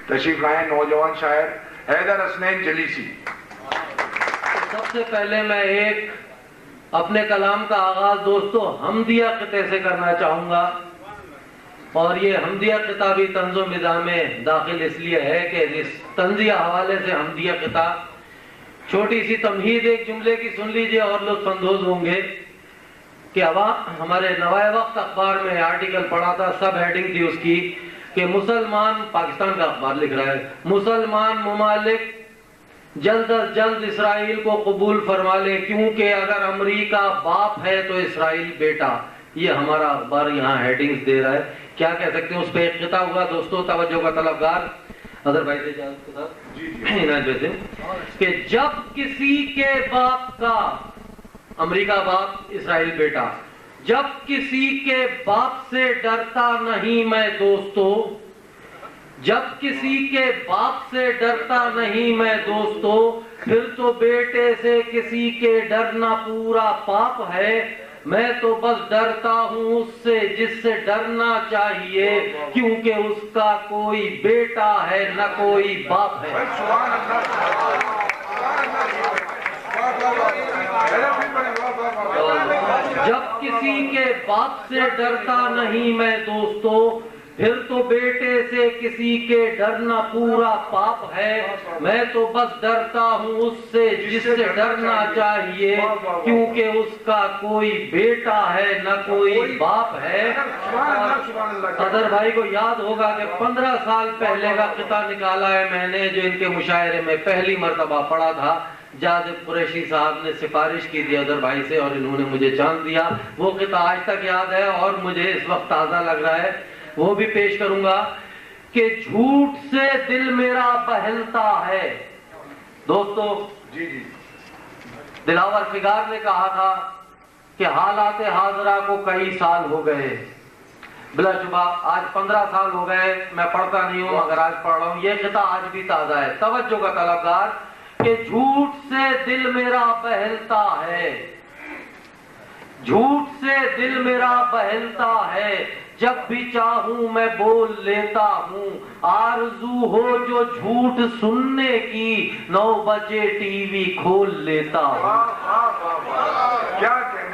تشریف لائیں نوجوان شاعر حیدر حسنین جلیسی۔ سب سے پہلے میں ایک اپنے کلام کا آغاز دوستو حمدیہ قطعے سے کرنا چاہوں گا، اور یہ حمدیہ قطعہ بھی طنز و مزاح میں داخل اس لیے ہے کہ اس طنزیہ حوالے سے حمدیہ قطعہ، چھوٹی سی تمہید ایک جملے کی سن لیجئے اور لطف اندوز ہوں گے کہ ہمارے نوائے وقت اخبار میں آرٹیکل پڑھا تھا، سب ہیڈنگ تھی اس کی کہ مسلمان، پاکستان کا اخبار لکھ رہا ہے، مسلمان ممالک جلد از جلد اسرائیل کو قبول فرما لے کیونکہ اگر امریکہ باپ ہے تو اسرائیل بیٹا۔ یہ ہمارا اخبار یہاں ہیڈنگز دے رہا ہے، کیا کہہ سکتے ہیں؟ اس پہ ایک خطہ ہوا دوستو، توجہ کا طلبگار اگر بھائی سے اجازت کے ساتھ عنایت بیٹھے کہ جب کسی کے باپ کا، امریکہ باپ اسرائیل بیٹا، جب کسی کے باپ سے ڈرتا نہیں میں دوستو، جب کسی کے باپ سے ڈرتا نہیں میں دوستو، پھر تو بیٹے سے کسی کے ڈرنا پورا پاپ ہے، میں تو بس ڈرتا ہوں اس سے جس سے ڈرنا چاہیے کیونکہ اس کا کوئی بیٹا ہے نہ کوئی باپ ہے۔ جب کسی کے باپ سے ڈرتا نہیں میں دوستو، پھر تو بیٹے سے کسی کے ڈرنا پورا پاپ ہے، میں تو بس ڈرتا ہوں اس سے جس سے ڈرنا چاہیے کیونکہ اس کا کوئی بیٹا ہے نہ کوئی باپ ہے۔ صدر بھائی کو یاد ہوگا کہ 15 سال پہلے کا قطعہ نکالا ہے میں نے، جو ان کے مشاعرے میں پہلی مرتبہ پڑھا تھا، جاذب قریشی صاحب نے سفارش کی تھی ادر بھائی سے اور انہوں نے مجھے جان دیا۔ وہ قطعہ آج تک یاد ہے اور مجھے اس وقت تازہ لگ رہا ہے، وہ بھی پیش کروں گا کہ جھوٹ سے دل میرا بہلتا ہے۔ دوستو دلاور فگار نے کہا تھا کہ حالات حاضرہ کو کئی سال ہو گئے، بلا شبہ آج 15 سال ہو گئے، میں پڑھتا نہیں ہوں مگر آج پڑھ رہا ہوں، یہ قطعہ آج بھی تازہ ہے۔ توجہ کا طلبگار کہ جھوٹ سے دل میرا بہلتا ہے، جھوٹ سے دل میرا بہلتا ہے، جب بھی چاہوں میں بول لیتا ہوں، آرزو ہو جو جھوٹ سننے کی 9 بجے ٹی وی کھول لیتا ہوں،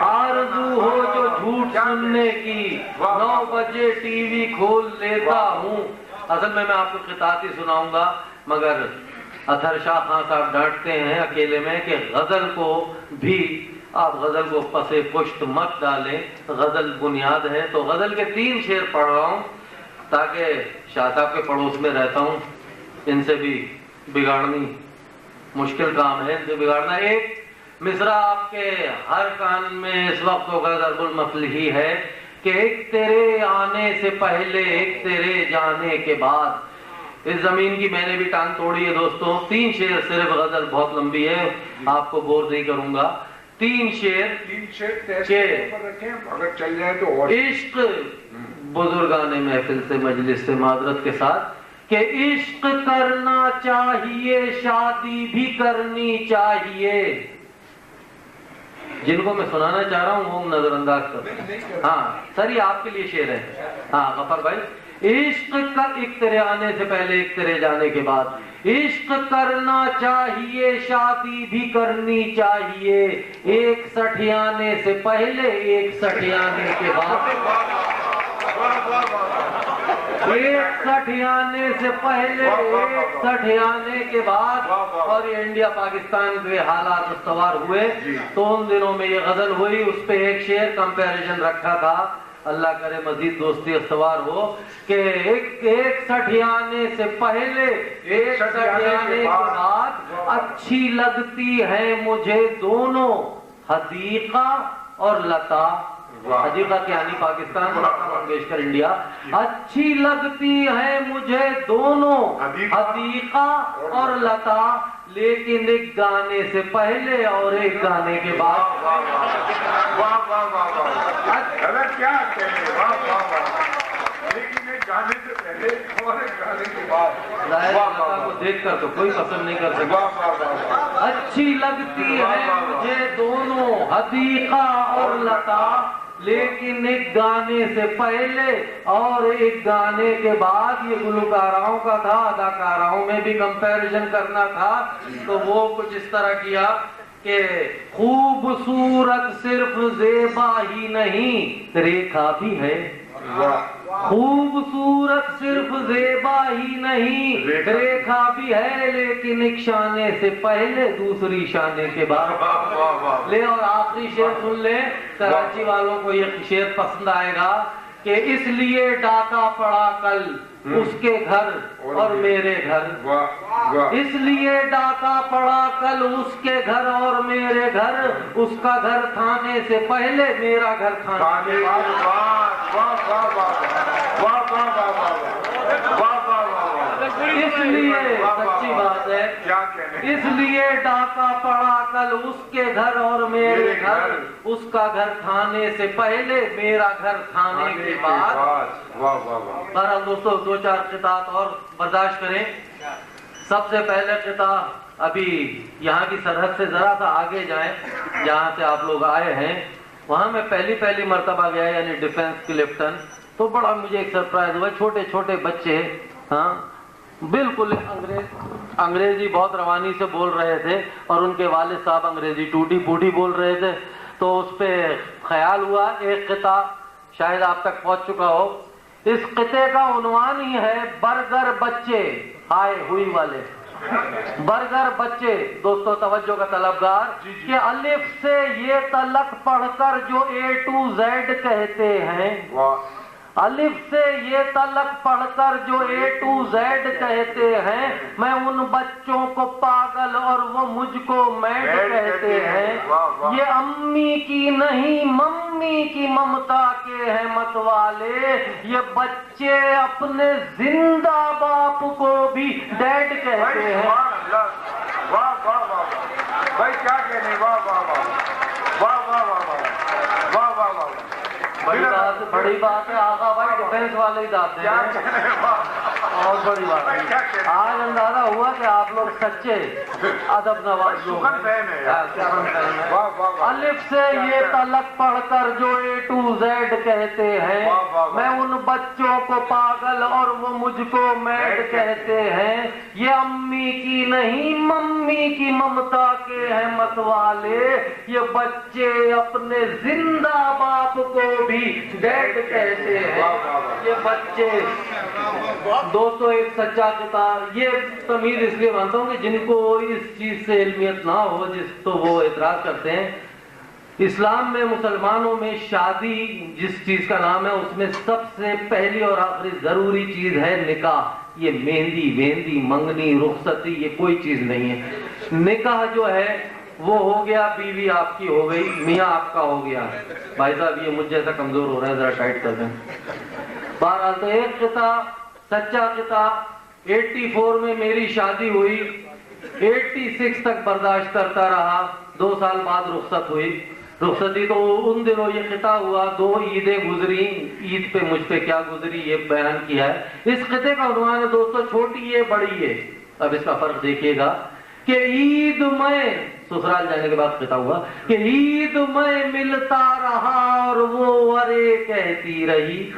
آرزو ہو جو جھوٹ سننے کی 9 بجے ٹی وی کھول لیتا ہوں۔ اصل میں آپ کو قطعات ہی سناؤں گا مگر اطہر شاہ خان صاحب ڈانٹتے ہیں اکیلے میں کہ غزل کو بھی آپ غزل کو پسے پشت مت ڈالیں، غزل بنیاد ہے۔ تو غزل کے 3 شعر پڑھ رہا ہوں تاکہ شاہ صاحب کے پڑوس میں رہتا ہوں، ان سے بھی بگاڑنی مشکل کام ہے، ان سے بگاڑنا۔ ایک مصرع آپ کے ہر کان میں اس وقت ہوگا ضرب المثل ہی ہے کہ ایک تیرے آنے سے پہلے ایک تیرے جانے کے بعد۔ اس زمین کی میں نے بھی ٹانگ توڑی ہے دوستوں۔ 3 شعر صرف، غزل بہت لمبی ہے، آپ کو بور نہیں کروں گا۔ 3 شعر اگر چل جائے تو اور عشق، بزرگان محفل سے مجلس سے معذرت کے ساتھ کہ عشق کرنا چاہیے شادی بھی کرنی چاہیے۔ جن کو میں سنانا چاہ رہا ہوں وہ نظر انداز کر، ہاں سر یہ آپ کے لیے شعر ہے، ہاں غفر بھائی۔ عشق کا ایک تیرے آنے سے پہلے ایک تیرے جانے کے بعد، عشق کرنا چاہیے شادی بھی کرنی چاہیے، ایک سٹھیانے سے پہلے ایک سٹھیانے کے بعد، ایک سٹھیانے سے پہلے ایک سٹھیانے کے بعد۔ اور یہ انڈیا پاکستان کے حالات استوار ہوئے تو ان دنوں میں یہ غزل ہوئی، اس پہ ایک شعر کمپیریزن رکھا تھا، اللہ کرے مزید دوستی استوار ہو کہ ایک سٹھیانے سے پہلے ایک سٹھیانے کے بعد، اچھی لگتی ہے مجھے دونوں حدیقہ اور لتا۔ حدیقہ کے یعنی پاکستان، لتا منگیشکر انڈیا۔ اچھی لگتی ہے مجھے دونوں حدیقہ اور لتا، لیکن ایک گانے سے پہلے اور ایک گانے کے بعد۔ کیا لیکن ایک گانے سے پہلے اور ایک گانے کے بعد، لتا کو دیکھ کر تو کوئی پسند نہیں کر سکتا۔ اچھی لگتی ہے مجھے دونوں حدیقہ اور لتا، لیکن ایک گانے سے پہلے اور ایک گانے کے بعد یہ گلوکاراؤں کا تھا، اداکاراؤں میں بھی کمپیریزن کرنا تھا، تو وہ کچھ اس طرح کیا کہ خوبصورت صرف زیبا ہی نہیں ریکھا بھی ہے، خوبصورت صرف زیبا ہی نہیں ریکھا بھی ہے، لیکن ایک شانے سے پہلے دوسری شانے کے بعد لے۔ اور آخری شعر سن لیں، کراچی والوں کو یہ شعر پسند آئے گا کہ اس لیے ڈاکہ پڑا کل اس کے گھر اور میرے گھر، اس لیے ڈاکہ پڑا کل اس کے گھر اور میرے گھر، اس کا گھر تھانے سے پہلے میرا گھر تھانے کے بعد۔ اس لیے سچی بات ہے، اس لیے ڈاکہ پڑا کل اس کے گھر اور میرے گھر، اس کا گھر تھانے سے پہلے میرا گھر تھانے کے بعد۔ بہرحال دوستو دو چار قطعات اور برداشت کریں۔ سب سے پہلے قطعہ، ابھی یہاں کی سرحد سے ذرا سا آگے جائیں جہاں سے آپ لوگ آئے ہیں، وہاں میں پہلی مرتبہ گیا، یعنی ڈیفنس کلفٹن، تو بڑا مجھے ایک سرپرائز ہوا، چھوٹے چھوٹے بچے، ہاں بالکل انگریزی بہت روانی سے بول رہے تھے، اور ان کے والد صاحب انگریزی ٹوٹی پوٹی بول رہے تھے، تو اس پہ خیال ہوا ایک قطعہ شاید آپ تک پہنچ چکا ہو۔ اس قطعے کا عنوان ہی ہے برگر بچے آئے ہوئی والے، برگر بچے۔ دوستو توجہ کا طلبگار کہ الف سے یہ تلک پڑھ کر جو A to Z کہتے ہیں، الف سے یہ تلک پڑھ کر جو A to Z کہتے ہیں، میں ان بچوں کو پاگل اور وہ مجھ کو میڈ کہتے ہیں، یہ امی کی نہیں ممی کی ممتا کے ہیں مت والے، یہ بچے اپنے زندہ باپ کو بھی ڈیڈ کہتے ہیں۔ بھائی کیا کہنے، واہ واہ واہ واہ واہ واہ واہ واہ واہ، بڑی بات ہے آقا بھائی، ڈیفنس والے ہی داد دیں، اور بڑی بات ہے۔ آج اندازہ ہوا کہ آپ لوگ سچے ادب نواز لوگ ہیں۔ الف سے یہ تلک پڑھ کر جو A to Z کہتے ہیں، میں ان بچوں کو پاگل اور وہ مجھ کو میڈ کہتے ہیں، یہ امی کی نہیں ممی کی ممتا کے ہیں مت والے، یہ بچے اپنے زندہ باپ کو بھی ڈیڈ کہتے ہیں، یہ بچے۔ دوستو ایک سچا کتاب، یہ تمیز اس لیے مانتا ہوں کہ جن کو اس چیز سے علمیت نہ ہو تو وہ اعتراض کرتے ہیں۔ اسلام میں، مسلمانوں میں شادی جس چیز کا نام ہے، اس میں سب سے پہلی اور آخری ضروری چیز ہے نکاح۔ یہ مہندی منگنی رخصتی یہ کوئی چیز نہیں ہے۔ نکاح جو ہے وہ ہو گیا، بیوی آپ کی ہو گئی، میاں آپ کا ہو گیا۔ بھائی صاحب یہ مجھ جیسا کمزور ہو رہا ہے، ذرا ٹائٹ کر دیں۔ بہرحال تو ایک قطعہ سچا قطعہ، 84 میں میری شادی ہوئی، 86 تک برداشت کرتا رہا، 2 سال بعد رخصت ہوئی۔ رخصتی تو ان دنوں یہ قطعہ ہوا، 2 عیدیں گزری، عید پہ مجھ پہ کیا گزری یہ بیان کیا ہے۔ اس قطعے کا عنوان ہے دوستو چھوٹی ہے بڑی ہے۔ اب اس کا فرق دیکھیے گا کہ عید میں، سسرال جانے کے بعد قطعہ ہوا کہ عید میں ملتا رہا اور وہ ارے کہتی رہی،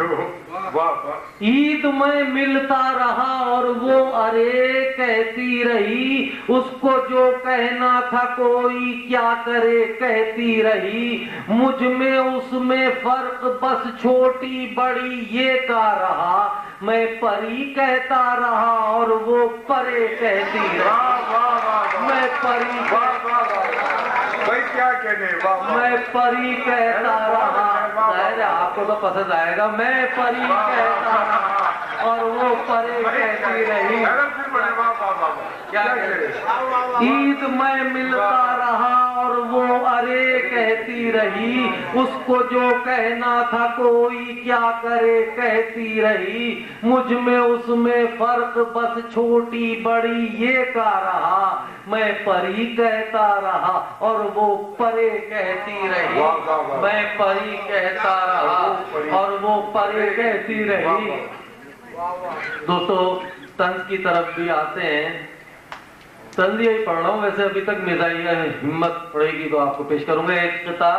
عید میں ملتا رہا اور وہ ارے کہتی رہی، اس کو جو کہنا تھا کوئی کیا کرے کہتی رہی، مجھ میں اس میں فرق بس چھوٹی بڑی یہ کا رہا، میں پری کہتا رہا اور وہ پرے کہتی رہی، میں پری بھائی کیا کہنے، میں پری کہتا رہا، ظاہر ہے آپ کو تو پسند آئے گا، میں پری کہتا رہا اور وہ پرے کہتی رہی، کیا عید میں ملتا رہا اور وہ ارے کہتی رہی، اس کو جو کہنا تھا کوئی کیا کرے کہتی رہی، مجھ میں اس میں فرق بس چھوٹی بڑی یہ کا رہا، میں پری کہتا رہا اور وہ پرے کہتی رہی، میں پری کہتا رہا اور وہ پرے کہتی رہی۔ دوستو طنز کی طرف بھی آتے ہیں، طنز یہی پڑھ رہا ہوں، ویسے ابھی تک مزاحیہ ہمت پڑے گی تو آپ کو پیش کروں گا۔ ایک قطعہ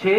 6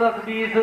10-20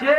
6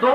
2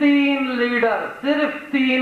3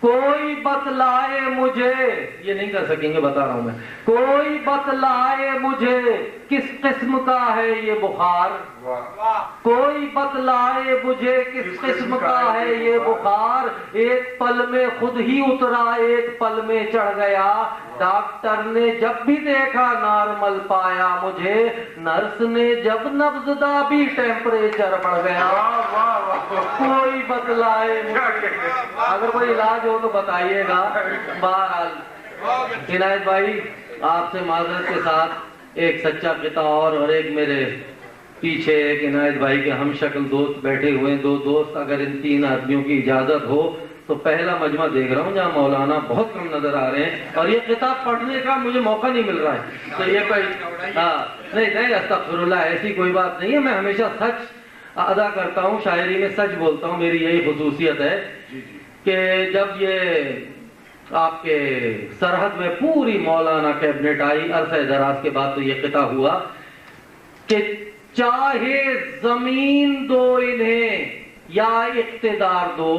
کوئی بتلائے مجھے، یہ نہیں کر سکیں گے بتا رہا ہوں میں، کوئی بتلائے مجھے کس قسم کا ہے یہ بخار، کوئی بتلائے مجھے کس قسم کا ہے یہ بخار، ایک پل میں خود ہی اترا ایک پل میں چڑھ گیا، ڈاکٹر نے جب بھی دیکھا نارمل پایا مجھے، نرس نے جب نبض دابی ٹیمپریچر بڑھ گیا، کوئی بتلائے مجھے، اگر کوئی علاج ہو تو بتائیے گا۔ بہرحال عنایت بھائی آپ سے معذرت کے ساتھ ایک سچا قطع اور ایک میرے پیچھے ایک عنایت بھائی کے ہم شکل دوست بیٹھے ہوئے ہیں، دو دوست، اگر ان تین آدمیوں کی اجازت ہو تو پہلا مجمع دیکھ رہا ہوں جہاں مولانا بہت کم نظر آ رہے ہیں اور یہ کتاب پڑھنے کا مجھے موقع نہیں مل رہا ہے، تو یہ کوئی نہیں استغفر اللہ، ایسی کوئی بات نہیں ہے، میں ہمیشہ سچ ادا کرتا ہوں، شاعری میں سچ بولتا ہوں، میری یہی خصوصیت ہے کہ جب یہ آپ کے سرحد میں پوری مولانا کیبنٹ آئی عرصہ دراز کے بعد تو یہ قطع ہوا کہ چاہے زمین دو انہیں یا اقتدار دو،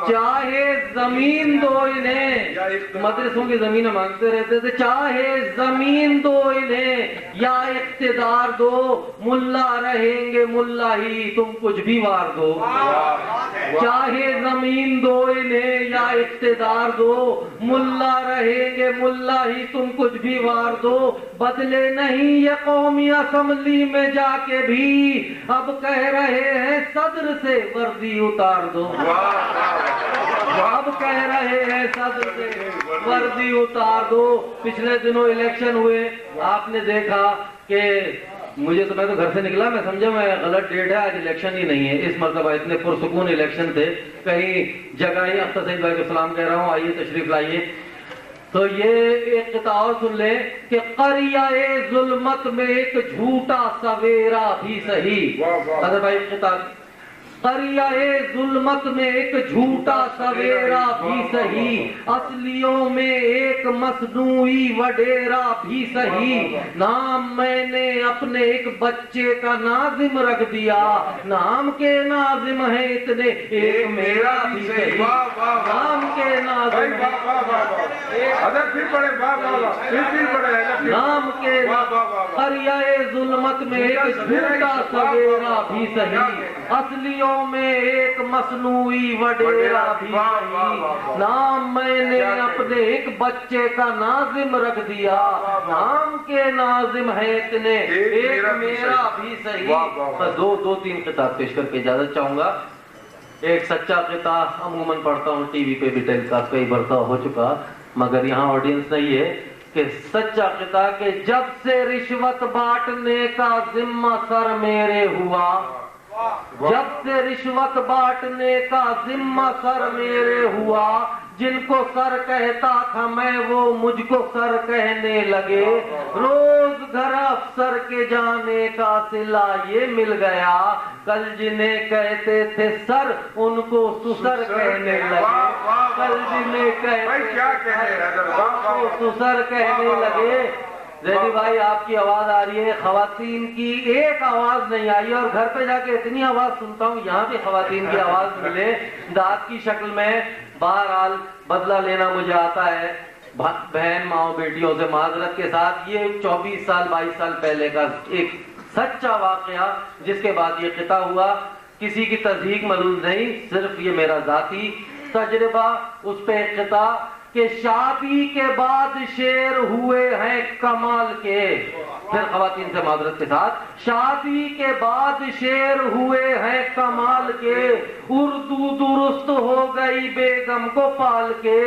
چاہے زمین دو انہیں، مدرسوں کی زمینیں مانگتے رہتے تھے، چاہے زمین دو انہیں یا اقتدار دو، ملا رہیں گے ملا ہی تم کچھ بھی وار دو، چاہے زمین دو انہیں یا اقتدار دو، ملا رہیں گے ملا ہی تم کچھ بھی وار دو، بدلے نہیں یہ قومی اسمبلی میں جا کے بھی، اب کہہ رہے ہیں صدر سے وردی اتار دو، اب کہہ رہے ہیں صدر سے وردی اتار دو۔ پچھلے دنوں الیکشن ہوئے، آپ نے دیکھا کہ میں تو گھر سے نکلا، میں سمجھا میں غلط ڈیٹ ہے، آج الیکشن ہی نہیں ہے، اس مرتبہ اتنے پرسکون الیکشن تھے، کہیں جگہ ہی اختر سعید بھائی کو سلام کہہ رہا ہوں، آئیے تشریف لائیے۔ تو یہ ایک قطع اور سن لیں کہ قریہ ظلمت میں ایک جھوٹا سویرا بھی صحیح، حضرت بھائی قطع، قریہ ظلمت میں ایک جھوٹا سویرا بھی صحیح، اصلیوں میں ایک مصنوعی وڈیرا بھی صحیح، نام میں نے اپنے ایک بچے کا ناظم رکھ دیا، نام کے ناظم ہیں اتنے ایک میرا بھی صحیح، نام کے ناظم نام کے قریہ ظلمت میں ایک جھوٹا سویرا بھی صحیح، اصلیوں میں ایک مصنوعی وڈیرا بھی صحیح، نام میں نے اپنے ایک بچے کا ناظم رکھ دیا، نام کے ناظم ہے اتنے ایک میرا بھی صحیح۔ میں دو تین کتاب پیش کر کے اجازت چاہوں گا۔ ایک سچا قطع عموماً پڑھتا ہوں، ٹی وی پہ بھی ٹیلی کاسٹ کئی برتاؤ ہو چکا، مگر یہاں آڈینس نہیں ہے، کہ سچا قطع کہ جب سے رشوت بانٹنے کا ذمہ سر میرے ہوا، جب سے رشوت بانٹنے کا ذمہ سر میرے ہوا، جن کو سر کہتا تھا میں وہ مجھ کو سر کہنے لگے، روز گھر افسر کے جانے کا صلہ یہ مل گیا، کل جنہیں کہتے تھے سر ان کو سسر کہنے لگے، کل جنہیں کہتے ان کو سسر کہنے لگے۔ زیدی بھائی آپ کی آواز آ رہی ہے، خواتین کی ایک آواز نہیں آئی، اور گھر پہ جا کے اتنی آواز سنتا ہوں یہاں بھی خواتین کی آواز ملے داد کی شکل میں۔ بہرحال بدلہ لینا مجھے آتا ہے بہن ماؤں بیٹیوں سے، معذرت کے ساتھ۔ یہ 24 سال 22 سال پہلے کا ایک سچا واقعہ جس کے بعد یہ قطع ہوا، کسی کی تصدیق ملوز نہیں، صرف یہ میرا ذاتی تجربہ۔ اس پہ ایک قطع کہ شادی کے بعد شعر ہوئے ہیں کمال کے، پھر خواتین سے معذرت کے ساتھ، شادی کے بعد شعر ہوئے ہیں کمال کے، اردو درست ہو گئی بیگم کو پال کے،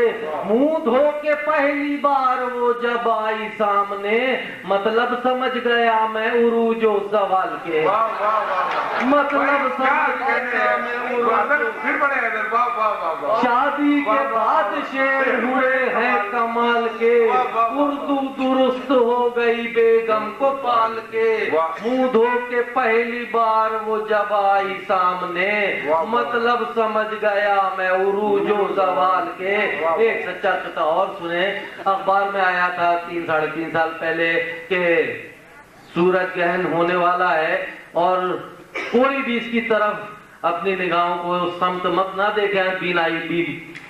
منہ دھو کے پہلی بار وہ جب آئی سامنے، مطلب سمجھ گیا میں عروج و زوال کے، مطلب سمجھ گیا میں شادی کے بعد شعر ہوئے ہیں کمال کے، اردو درست ہو گئی بیگم کو پال کے، منہ دھو کے پہلی بار وہ جب آئی سامنے، مطلب سمجھ گیا میں عروج و زوال کے۔ ایک سچا قطع اور سنیں، اخبار میں آیا تھا 3 ساڑھے 3 سال پہلے کہ سورج گرہن ہونے والا ہے، اور کوئی بھی اس کی طرف اپنی نگاہوں کو اس سمت مت نہ دیکھیں، بینائی بھی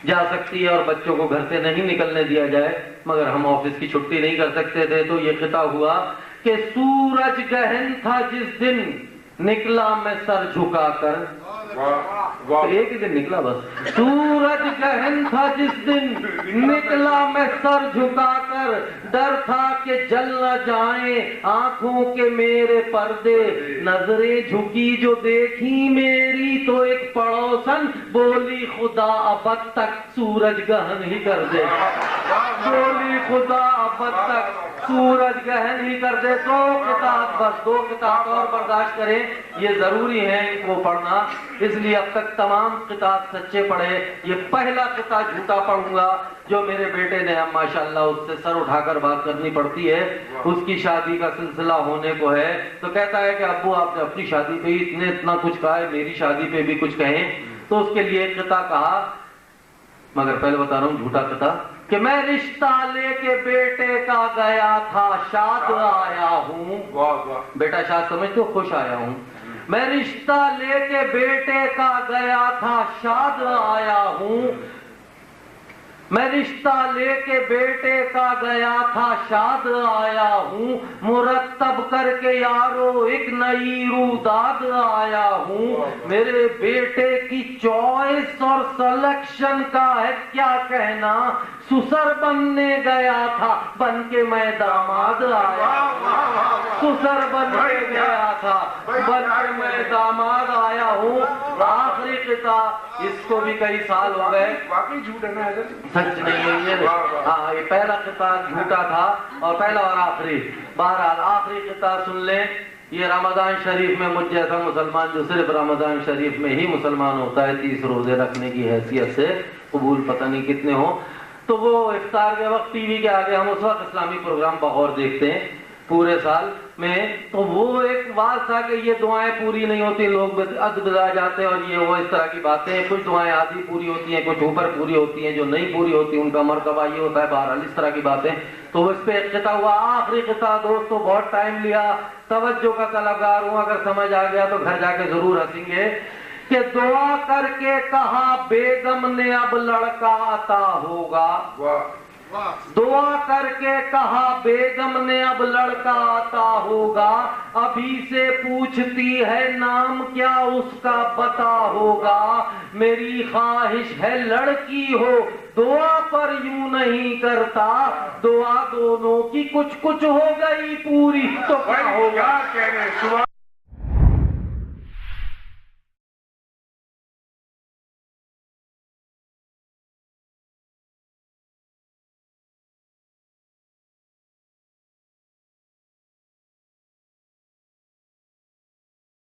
جا سکتی ہے اور بچوں کو گھر سے نہیں نکلنے دیا جائے، مگر ہم آفس کی چھٹی نہیں کر سکتے تھے۔ تو یہ خطاب ہوا کہ سورج گہن تھا جس دن نکلا میں سر جھکا کر، تو ایک ہی دن نکلا بس، سورج گہن تھا جس دن نکلا میں سر جھکا کر، ڈر تھا کہ جل نہ جائیں آنکھوں کے میرے پردے، نظریں جھکی جو دیکھی میری تو ایک پڑوسن بولی خدا ابد تک سورج گہن ہی کر دے، بولی خدا ابد تک سورج گہن ہی کر دے۔ دو کتاب بس، دو کتاب اور برداشت کریں، یہ ضروری ہے ان کو پڑھنا، اس لیے اب تک تمام کتاب سچے پڑھے، یہ پہلا کتاب جھوٹا پڑھوں گا جو میرے بیٹے نے، اب ماشاءاللہ اس سے سر اٹھا کر بات کرنی پڑتی ہے، اس کی شادی کا سلسلہ ہونے کو ہے، تو کہتا ہے کہ ابو آپ نے اپنی شادی پہ ہی اتنا کچھ کہا ہے، میری شادی پہ بھی کچھ کہیں، تو اس کے لیے قطعہ کہا، مگر پہلے بتا رہا ہوں جھوٹا قطعہ، کہ میں رشتہ لے کے بیٹے کا گیا تھا شاد آیا ہوں، بیٹا شاد سمجھتے ہو، خوش آیا ہوں، میں رشتہ لے کے بیٹے کا گیا تھا شاد آیا ہوں، میں رشتہ لے کے بیٹے کا گیا تھا شاد آیا ہوں، مرتب کر کے یارو ایک نئی روداد آیا ہوں، میرے بیٹے کی چوائس اور سلیکشن کا ہے کیا کہنا، سسر بننے گیا تھا بن کے میں داماد آیا، سسر بننے گیا تھا بن کے میں داماد آیا ہوں۔ آخری قطعہ، اس کو بھی کئی سال ہو گئے، واقعی جھوٹ ہے نا حضرت؟ سچ نہیں ہے یہ، ہاں یہ پہلا قطعہ جھوٹا تھا اور پہلا اور آخری، بہرحال آخری قطعہ سن لیں۔ یہ رمضان شریف میں مجھ جیسا مسلمان جو صرف رمضان شریف میں ہی مسلمان ہوتا ہے 30 روزے رکھنے کی حیثیت سے، قبول پتہ نہیں کتنے ہوں، تو وہ افطار کے وقت ٹی وی کے آگے ہم اس وقت اسلامی پروگرام بغور دیکھتے ہیں پورے سال میں، تو وہ ایک بات تھا کہ یہ دعائیں پوری نہیں ہوتی، لوگ ادبا جاتے ہیں اور یہ وہ اس طرح کی باتیں، کچھ دعائیں آدھی پوری ہوتی ہیں، کچھ اوپر پوری ہوتی ہیں، جو نہیں پوری ہوتی ان کا مرتبہ یہ ہوتا ہے، بہرحال اس طرح کی باتیں، تو اس پہ ایک قطعہ ہوا، آخری قطعہ دوستو، بہت ٹائم لیا، توجہ کا طلبگار ہوں، اگر سمجھ آ گیا تو گھر جا کے ضرور ہنسیں گے، کہ دعا کر کے کہا بیگم نے اب لڑکا عطا ہوگا، دعا کر کے کہا بیگم نے اب لڑکا عطا ہوگا، ابھی سے پوچھتی ہے نام کیا اس کا بتا ہوگا، میری خواہش ہے لڑکی ہو دعا پر یوں نہیں کرتا، دعا دونوں کی کچھ کچھ ہو گئی پوری تو کیا ہوگا۔